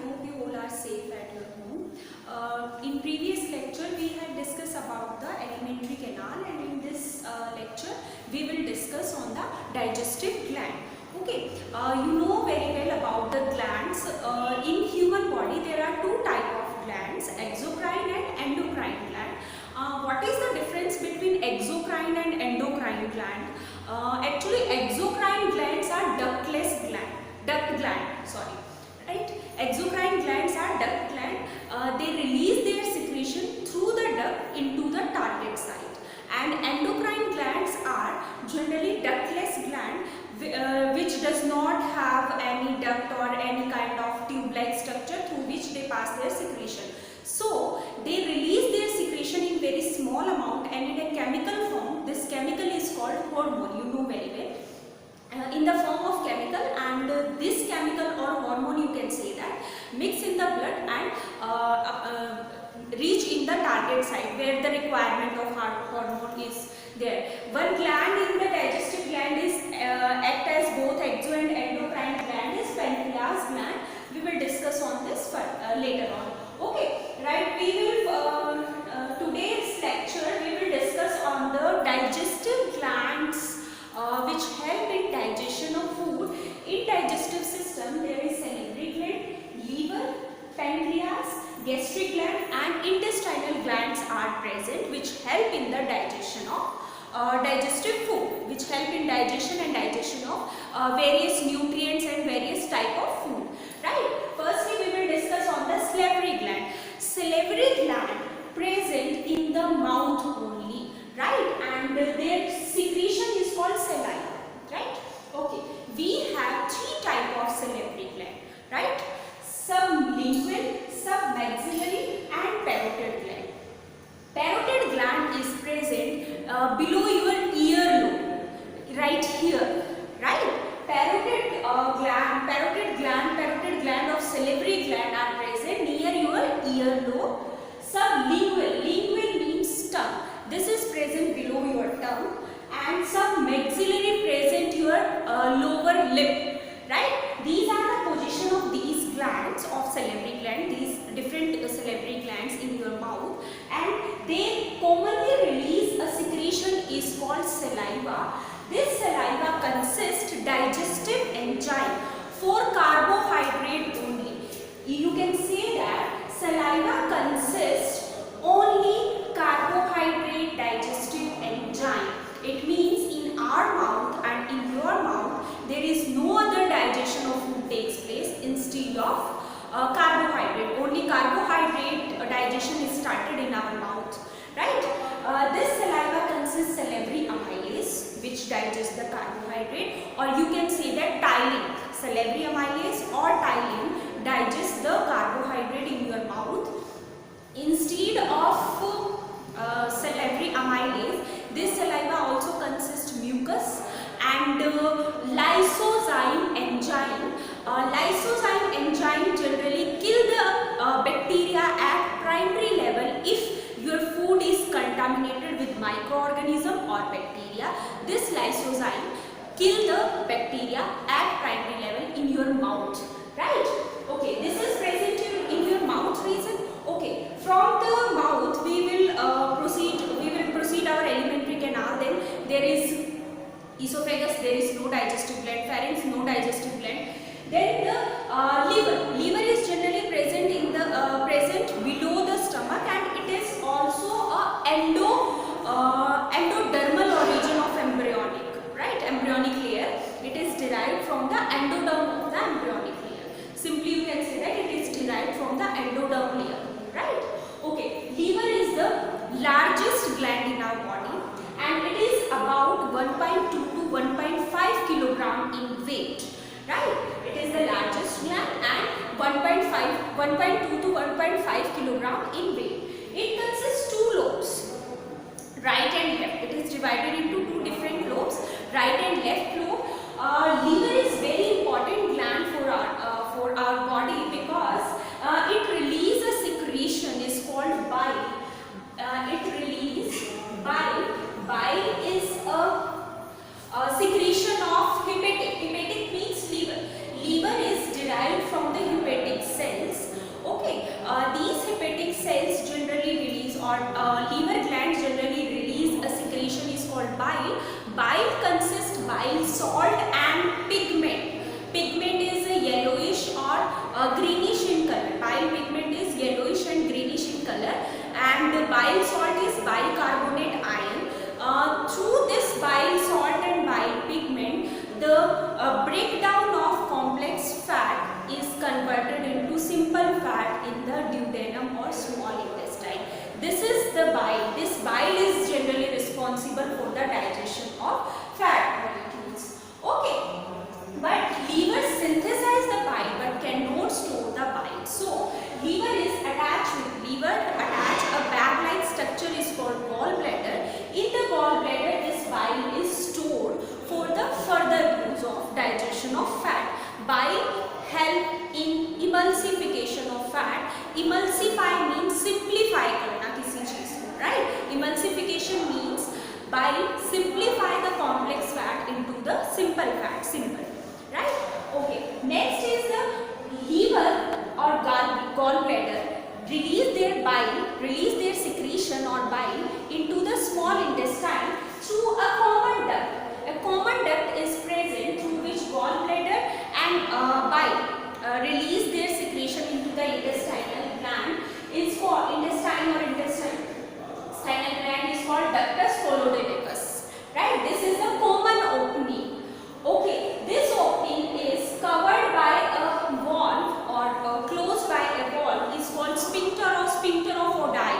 hope you all are safe at your home. In previous lecture we had discussed about the alimentary canal, and in this lecture we will discuss on the digestive gland. Okay, you know very well about the glands. In human body there are two types of glands, exocrine and endocrine gland. What is the difference between exocrine and endocrine gland? Actually exocrine glands are ductless gland, sorry. Right? Exocrine glands are duct gland. They release their secretion through the duct into the target site. And endocrine glands are generally ductless gland which does not have any duct or any kind of tube-like structure through which they pass their secretion. So they release their secretion in very small amount and in a chemical form. This chemical is called hormone, you know very well. In the form of chemical, and this chemical or hormone, you can say that, mix in the blood and reach in the target site where the requirement of hormone is there. One gland in the digestive gland is act as both exo and endocrine gland is pancreas gland. We will discuss on this for, later on. Okay, right? We will today's lecture we will discuss on the digestive glands which help in digestion of food. In digestive system there is salivary gland, liver, pancreas, gastric gland and intestinal glands are present which help in the digestion of digestive food, which help in digestion and digestion of various nutrients and various type of food. Right? Firstly we will discuss on the salivary gland. Salivary gland present in the mouth only. Right, and their secretion is called saliva. Right? Okay, we have three types of salivary gland. Right? Sublingual, submaxillary, and parotid gland. Parotid gland is present below your earlobe, right here. Right? Parotid gland of salivary gland are present near your earlobe. Sublingual, lingual means tongue. This is present below your tongue, and submaxillary present your lower lip. Right? These are the position of these glands of salivary gland, these different salivary glands in your mouth, and they commonly release a secretion is called saliva. This saliva consists digestive enzyme for carbohydrate only. You can say that saliva consists only carbohydrate digestive enzyme. It means in our mouth and in your mouth there is no other digestion of food takes place instead of carbohydrate. Only carbohydrate digestion is started in our mouth. Right? This saliva consists salivary amylase which digests the carbohydrate, or you can say that ptyalin. Salivary amylase or ptyalin digests the carbohydrate in your mouth. Instead of salivary amylase, this saliva also consists mucus and lysozyme enzyme. Lysozyme enzyme generally kill the bacteria at primary level if your food is contaminated with microorganism or bacteria. This lysozyme kill the bacteria at primary level in your mouth. Right? Okay, this is present in your mouth region. Okay, from the mouth we will proceed our alimentary canal. Then there is esophagus, there is no digestive gland, pharynx, no digestive gland. Then the liver is generally present in the present below the stomach, and it is also a endodermal origin of embryonic, right? Embryonic layer. It is derived from the endoderm of the embryonic layer. Simply you can say that it is derived from the endoderm layer. Right? Okay, liver is the largest gland in our body, and it is about 1.2 to 1.5 kilogram in weight. Right? It is the largest gland and 1.2 to 1.5 kilogram in weight. It consists two lobes, right and left. It is divided into two different lobes, right and left lobe. Liver is very important gland for our body because it releases a secretion is called bile. It releases bile. Bile is a secretion of hepatic. Hepatic means liver. Liver is derived from the hepatic cells greenish in color. Bile pigment is yellowish and greenish in color, and bile salt is bicarbonate ion. Through this bile salt and bile pigment, the breakdown of complex fat is converted into simple fat in the duodenum or small intestine. This is the bile. This bile is generally responsible for the digestion of fat molecules. Okay, but liver synthesize the bile but cannot store the bile. So liver is attached a bag-like structure is called gallbladder. In the gallbladder, this bile is stored for the further use of digestion of fat. Bile help in emulsification of fat. Emulsify means simplify करना किसी चीज को, right? Emulsification means bile simplify the complex fat into the simple fat, simple, right? Okay. Next is the liver or gallbladder release their secretion or bile into the small intestine through a common duct. A common duct is present through which gallbladder and bile release their secretion into the intestinal gland. Is called intestinal gland is called ductus colloidicus. Right? This is a common opening. Okay, this opening is covered by a valve or closed by a valve is called sphincter of Oddi.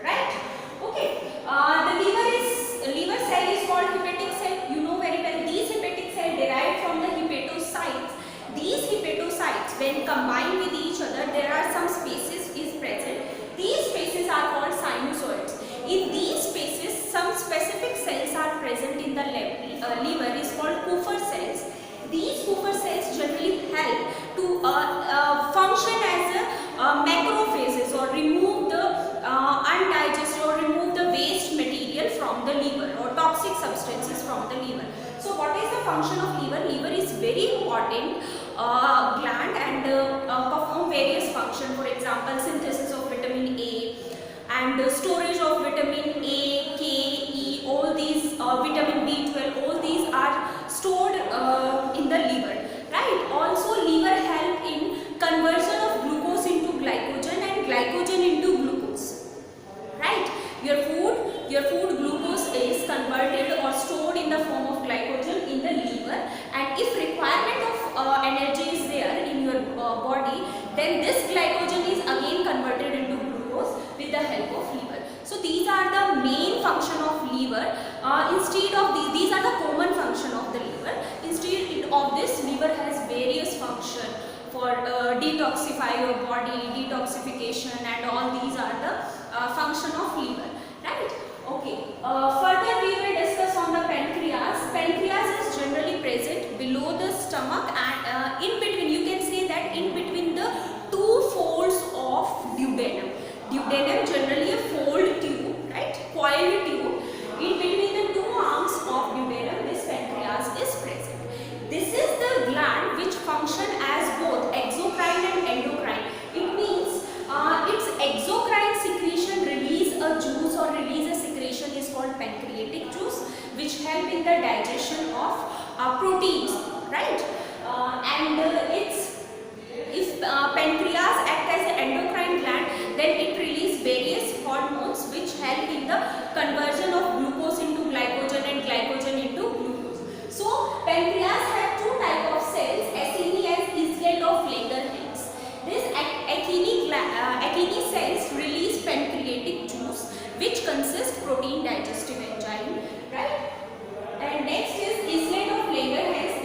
Right? Okay. The liver cell is called hepatic cell. You know very well. These hepatic cells derived from the hepatocytes. These hepatocytes, when combined with each other, there are some spaces is present. These spaces are called sinusoids. In these spaces, some specific cells are present in the liver is called Kupffer cells. These Kupffer cells generally help to function as macrophages or remove the undigested or remove the waste material from the liver or toxic substances from the liver. So what is the function of liver? Liver is very important gland and perform various functions. For example, synthesis of vitamin A and storage of vitamin A, K, E, all these vitamin B12, all these are stored in the liver, right? Also liver help in conversion of glucose into glycogen and glycogen into glucose, right? Your food glucose is converted or stored in the form of glycogen in the liver, and if requirement of energy is there in your body, then this glycogen is again converted into glucose with the help of liver. So these are the main function of liver. Instead of these are the common function of the liver. Instead of this, liver has various function for detoxify your body, detoxification, and all these are the function of liver, right? Okay. Further we will discuss on the pancreas. Pancreas is generally present below the stomach and in between, you can say that in between the two folds of duodenum. Duodenum generally a fold tube, right? Coiled tube. In between the two arms of duodenum, this pancreas is present. This is the gland which function as both exocrine and endocrine. It means its exocrine secretion release a juice or release a secretion is called pancreatic juice, which help in the digestion of proteins, right? If pancreas act as an endocrine gland, then it release various hormones which help in the conversion of glucose into glycogen and glycogen into glucose. So pancreas have two type of cells, Acini and Islet of Langerhans. This Acini cells release pancreatic juice, which consists protein digestive enzyme, right? And next is Islet of Langerhans.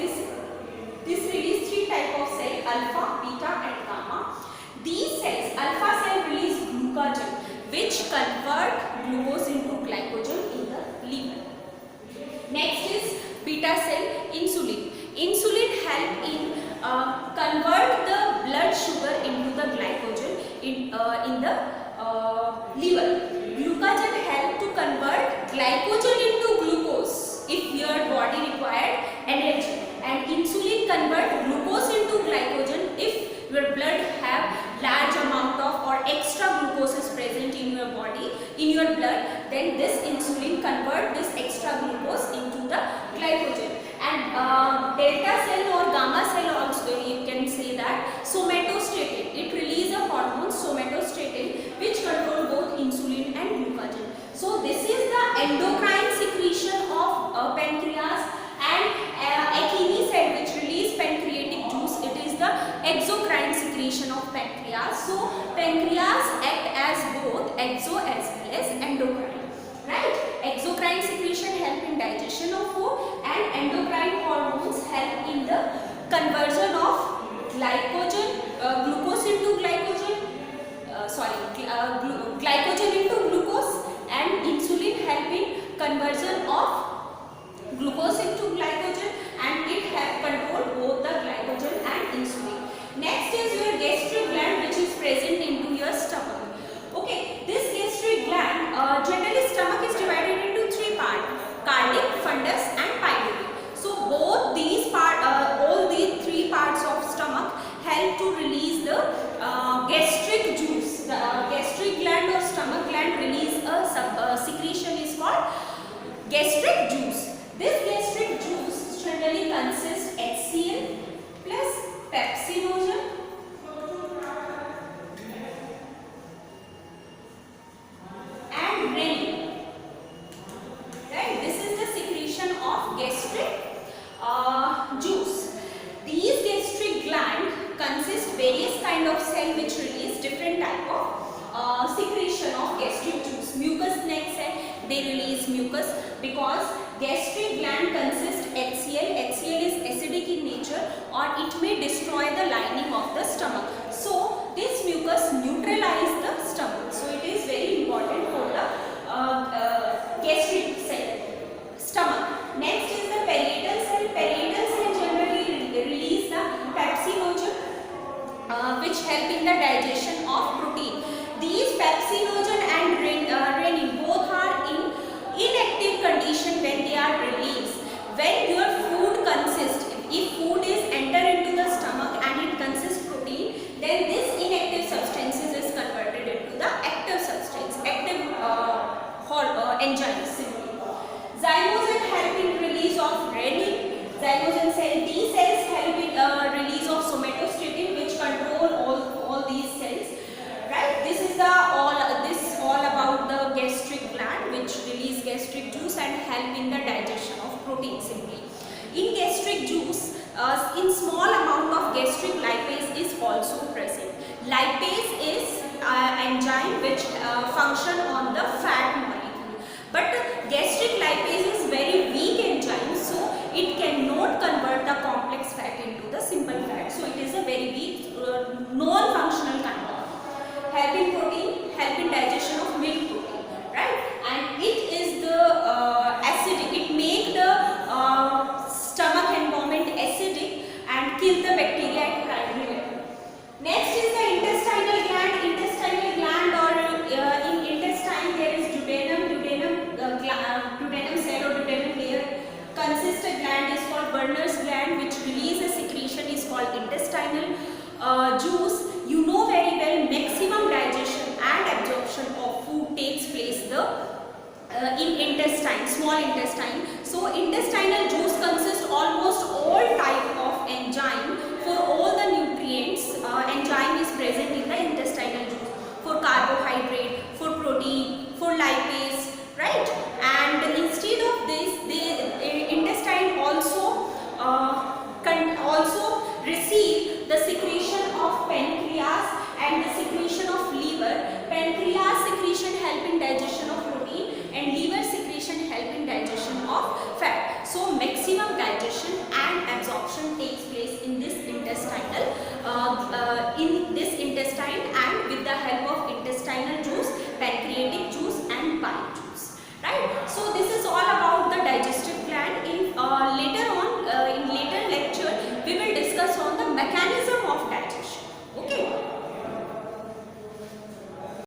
This release three type of cell, alpha, beta, and gamma. These cells, alpha cell release glucagon, which convert glucose into glycogen in the liver. Next is beta cell, insulin. Insulin help in convert the blood sugar into the glycogen in the liver. Glucagon help to convert glycogen into glucose if your body required energy, and insulin convert glucose into glycogen if your blood have large amount of or extra glucose is present in your body, in your blood, then this insulin convert this extra glucose into the glycogen. And delta cell or gamma cell also you can say that. exocrine secretion of pancreas. So pancreas act as both exo as well as endocrine, right? Exocrine secretion help in digestion of food, and endocrine hormones help in the conversion of glucose into glycogen into glucose, and insulin help in conversion of glucose into glycogen, and it help control both the glycogen and insulin. Next is your gastric gland, which is present into your stomach. Okay, this gastric gland, generally stomach is divided into three parts: cardiac, fundus and pyloric. So both these all these three parts of stomach help to release the gastric juice. The gastric gland or stomach gland release a secretion is called gastric juice. This gastric juice generally consists HCl plus pepsinogen and renin. Right? This is the secretion of gastric juice. These gastric gland consist various kind of cell which release different type of secretion of gastric juice. Mucous next cell, they release mucus because gastric gland consists HCl. HCl is acidic in nature, or it may destroy the lining of the stomach. So this mucus neutralize the stomach. So it is very important for the gastric cell, stomach. Next is the parietal cell. Parietal cell generally release the pepsinogen, which help in the digestion of protein. These pepsinogen and renin both are in inactive condition when they are released. When your food consists, if food is enter into the stomach and it consists protein, then this inactive substances is converted into the active substance, active enzymes. Zymogen help in release of renin. Zymogen cell, these cells help in release of somatostatin, which control all these cells. Right? This is all about the gastric gland, which release gastric juice and help in the digestion of protein simply. In gastric juice, in small amount of gastric lipase is also present. Lipase is enzyme which function on the fat molecule. But gastric lipase is very weak enzyme, so it cannot convert the complex fat into the simple fat. So it is a very weak, non-functional kind of. Help in protein, help in digestion of milk protein, right? And it is the acidic. It make the stomach environment acidic and kill the bacteria at primary level. Next is the intestinal gland. Intestinal gland, or in intestine there is duodenum cell or duodenum layer. Consists a gland is called Werner's gland, which release a secretion is called intestinal juice. You know very well, maximum digestion and absorption of food takes place in intestine, small intestine. So intestinal juice consists almost all type of enzyme. For all the nutrients, enzyme is present in the intestinal juice. For carbohydrate, for protein, for lipase, right? And instead of this, the intestine also receive the secretion of pancreas and the secretion of liver. Pancreas secretion help in digestion of protein, and liver secretion help in digestion of fat. So maximum digestion and absorption takes place in this intestine and with the help of intestinal juice, pancreatic juice and bile.